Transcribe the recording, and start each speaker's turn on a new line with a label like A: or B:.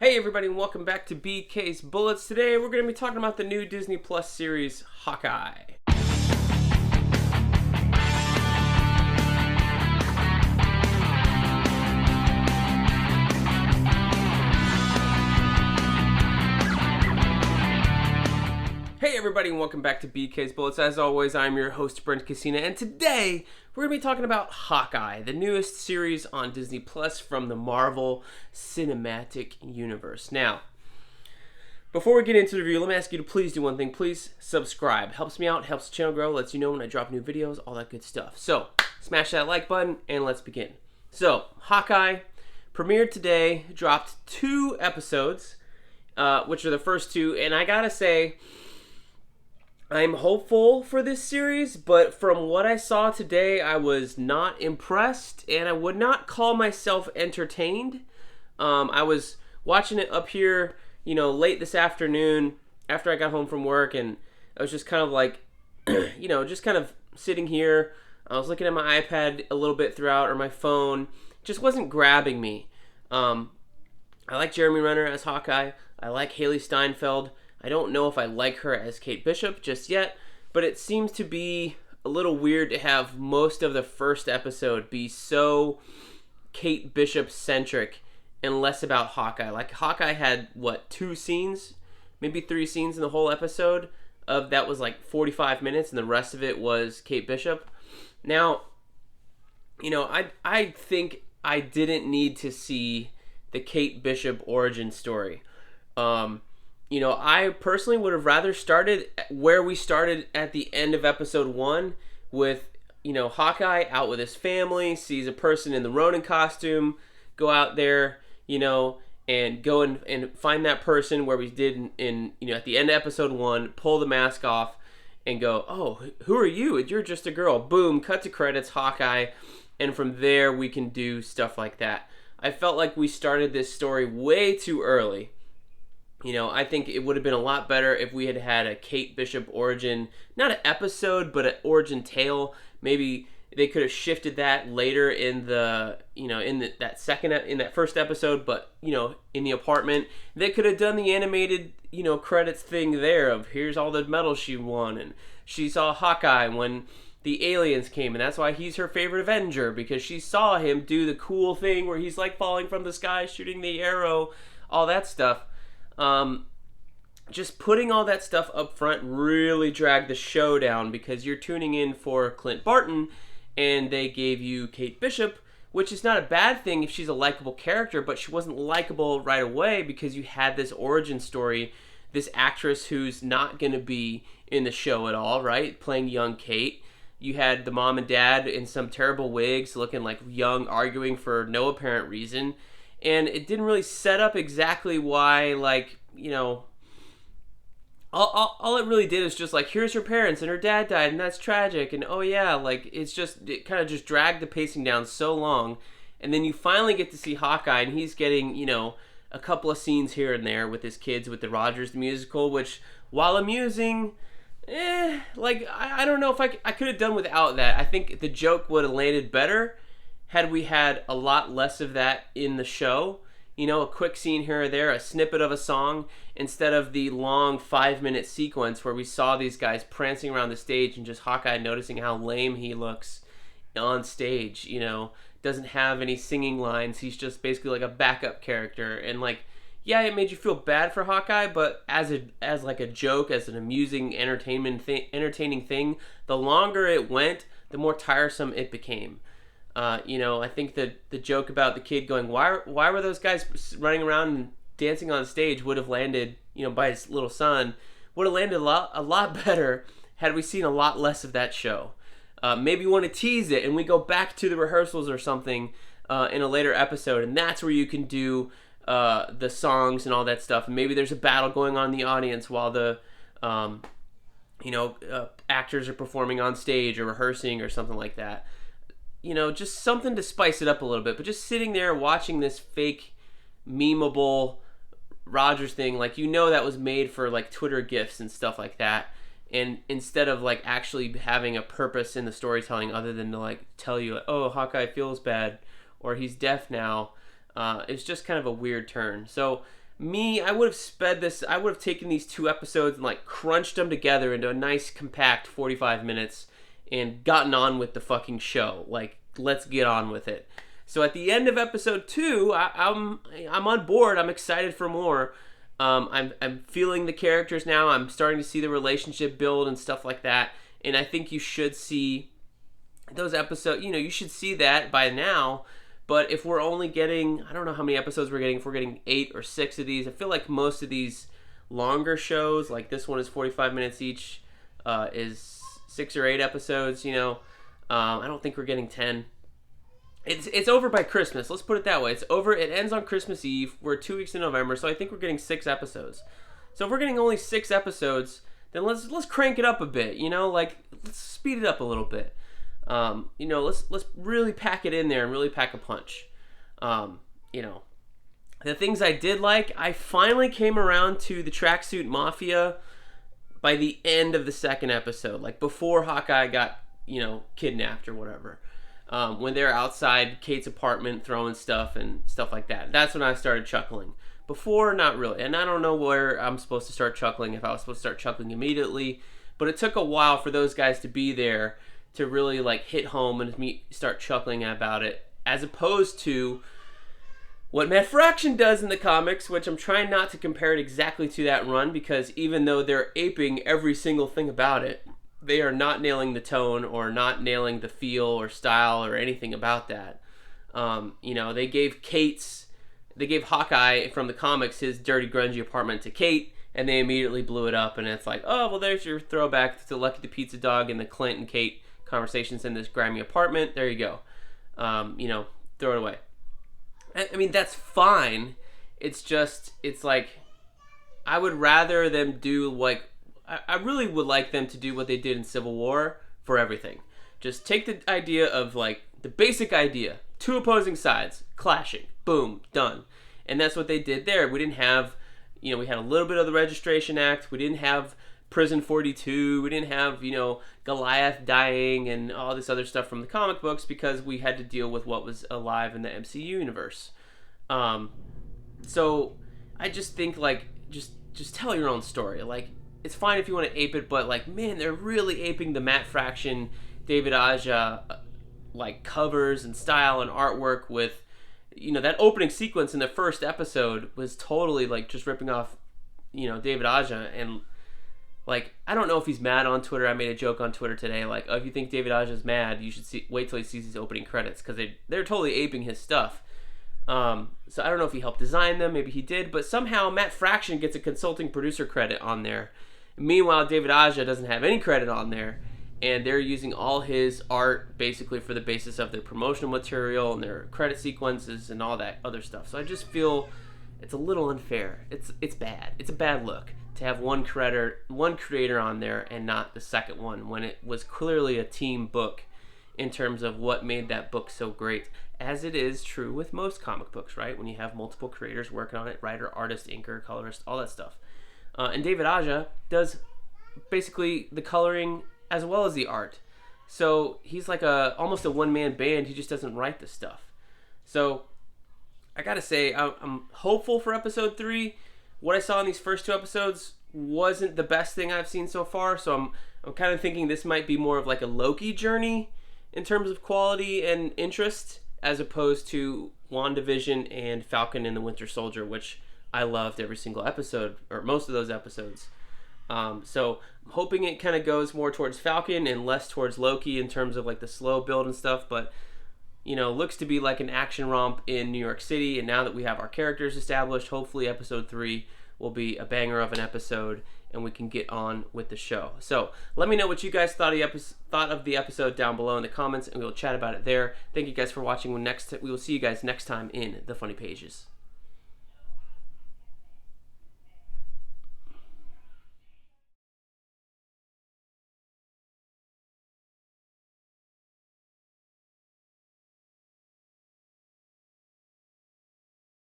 A: Hey everybody, and welcome back to BK's Bullets. Today we're going to be talking about the new Disney Plus series, Hawkeye. Hey everybody, and welcome back to BK's Bullets. As always, I'm your host, Brent, and today we're going to be talking about Hawkeye, the newest series on Disney Plus from the Marvel Cinematic Universe. Now, before we get into the review, let me ask you to please do one thing. Please subscribe. Helps me out, helps the channel grow, lets you know when I drop new videos, all that good stuff. So, smash that like button, and let's begin. So, Hawkeye premiered today, dropped 2 episodes, which are the first 2, and I gotta say, I'm hopeful for this series, but from what I saw today, I was not impressed, and I would not call myself entertained. I was watching it up here, late this afternoon after I got home from work, and I was just kind of like, just kind of sitting here. I was looking at my iPad a little bit throughout, or my phone. It just wasn't grabbing me. I like Jeremy Renner as Hawkeye. I like Haley Steinfeld. I don't know if I like her as Kate Bishop just yet, but it seems to be a little weird to have most of the first episode be so Kate Bishop-centric and less about Hawkeye. Like, Hawkeye had, 2 scenes? Maybe 3 scenes in the whole episode of that was like 45 minutes, and the rest of it was Kate Bishop. Now, I think I didn't need to see the Kate Bishop origin story. I personally would have rather started where we started at the end of episode 1 with, Hawkeye out with his family, sees a person in the Ronin costume, go out there, and go and find that person where we did in at the end of episode 1, pull the mask off and go, oh, who are you? You're just a girl. Boom, cut to credits, Hawkeye, and from there we can do stuff like that. I felt like we started this story way too early. I think it would have been a lot better if we had had a Kate Bishop origin, not an episode, but an origin tale. Maybe they could have shifted that later in the, in that first episode, but, in the apartment. They could have done the animated, credits thing there of here's all the medals she won, and she saw Hawkeye when the aliens came, and that's why he's her favorite Avenger, because she saw him do the cool thing where he's like falling from the sky, shooting the arrow, all that stuff. Just putting all that stuff up front really dragged the show down, because you're tuning in for Clint Barton and they gave you Kate Bishop, which is not a bad thing if she's a likable character, but she wasn't likable right away because you had this origin story, this actress who's not going to be in the show at all, right? Playing young Kate. You had the mom and dad in some terrible wigs looking like young, arguing for no apparent reason. And it didn't really set up exactly why, all it really did is just here's her parents and her dad died and that's tragic, and oh yeah, it kind of just dragged the pacing down so long. And then you finally get to see Hawkeye, and he's getting, a couple of scenes here and there with his kids with the Rogers the musical, which, while amusing, I don't know if I could have done without that. I think the joke would have landed better had we had a lot less of that in the show. A quick scene here or there, a snippet of a song, instead of the long 5-minute sequence where we saw these guys prancing around the stage and just Hawkeye noticing how lame he looks on stage, doesn't have any singing lines. He's just basically like a backup character. And yeah, it made you feel bad for Hawkeye, but as a joke, as an amusing entertaining thing, the longer it went, the more tiresome it became. I think the joke about the kid going, why were those guys running around and dancing on stage would have landed, by his little son, would have landed a lot better had we seen a lot less of that show. Maybe you want to tease it and we go back to the rehearsals or something in a later episode, and that's where you can do the songs and all that stuff. And maybe there's a battle going on in the audience while the actors are performing on stage or rehearsing or something like that. Just something to spice it up a little bit. But just sitting there watching this fake, memeable Rogers thing, that was made for Twitter GIFs and stuff like that. And instead of actually having a purpose in the storytelling other than to tell you, oh, Hawkeye feels bad or he's deaf now, it's just kind of a weird turn. So I would have sped this. I would have taken these 2 episodes and like crunched them together into a nice compact 45 minutes and gotten on with the fucking show. Like, let's get on with it. So at the end of episode 2, I'm on board. I'm excited for more. I'm feeling the characters now. I'm starting to see the relationship build and stuff like that. And I think you should see those episodes. You know, you should see that by now. But if we're only getting, I don't know how many episodes we're getting. If we're getting 8 or 6 of these, I feel like most of these longer shows, like this one is 45 minutes each, is 6 or 8 episodes. You know, I don't think we're getting 10. It's over by Christmas. Let's put it that way. It's over. It ends on Christmas Eve. We're 2 weeks in November, so I think we're getting 6 episodes. So if we're getting only 6 episodes, then let's crank it up a bit. You know, like let's speed it up a little bit. You know, let's really pack it in there and really pack a punch. You know, the things I did like, I finally came around to the Tracksuit Mafia by the end of the 2nd episode, like before Hawkeye got, you know, kidnapped or whatever. When they're outside Kate's apartment throwing stuff and stuff like that. That's when I started chuckling. Before, not really. And I don't know where I'm supposed to start chuckling, if I was supposed to start chuckling immediately. But it took a while for those guys to be there to really like hit home and me start chuckling about it, as opposed to what Matt Fraction does in the comics, which I'm trying not to compare it exactly to that run, because even though they're aping every single thing about it, they are not nailing the tone or not nailing the feel or style or anything about that. You know, they gave Hawkeye from the comics his dirty, grungy apartment to Kate, and they immediately blew it up, and it's like, oh, well, there's your throwback to Lucky the Pizza Dog and the Clint and Kate conversations in this grimy apartment. There you go. You know, throw it away. I mean, that's fine. It's just, it's like, I would rather them do, like, I really would like them to do what they did in Civil War for everything. Just take the idea of, like, the basic idea. 2 opposing sides, clashing. Boom, done. And that's what they did there. We didn't have, you know, we had a little bit of the Registration Act. We didn't have Prison 42. We didn't have, you know, Goliath dying and all this other stuff from the comic books, because we had to deal with what was alive in the MCU universe. So I just think, like, just tell your own story. Like, it's fine if you want to ape it, but, like, man, they're really aping the Matt Fraction, David Aja, like, covers and style and artwork with, you know, that opening sequence in the 1st episode was totally, like, just ripping off, you know, David Aja. And, like, I don't know if he's mad on Twitter. I made a joke on Twitter today, like, oh, if you think David Aja's mad, you should wait till he sees his opening credits, because they're totally aping his stuff. So I don't know if he helped design them, maybe he did, but somehow Matt Fraction gets a consulting producer credit on there. Meanwhile, David Aja doesn't have any credit on there, and they're using all his art basically for the basis of their promotional material and their credit sequences and all that other stuff. So I just feel it's a little unfair. It's bad. It's a bad look to have one creator on there and not the second one, when it was clearly a team book in terms of what made that book so great, as it is true with most comic books, right? When you have multiple creators working on it, writer, artist, inker, colorist, all that stuff. And David Aja does basically the coloring as well as the art. So he's like almost a one-man band. He just doesn't write the stuff. So I gotta say, I'm hopeful for episode 3. What I saw in these first 2 episodes wasn't the best thing I've seen so far. So I'm kind of thinking this might be more of like a Loki journey in terms of quality and interest, as opposed to WandaVision and Falcon and the Winter Soldier, which I loved every single episode, or most of those episodes. So I'm hoping it kind of goes more towards Falcon and less towards Loki in terms of like the slow build and stuff. But, you know, looks to be like an action romp in New York City. And now that we have our characters established, hopefully episode 3 will be a banger of an episode and we can get on with the show. So let me know what you guys thought of the episode down below in the comments, and we'll chat about it there. Thank you guys for watching. We will see you guys next time in the Funny Pages.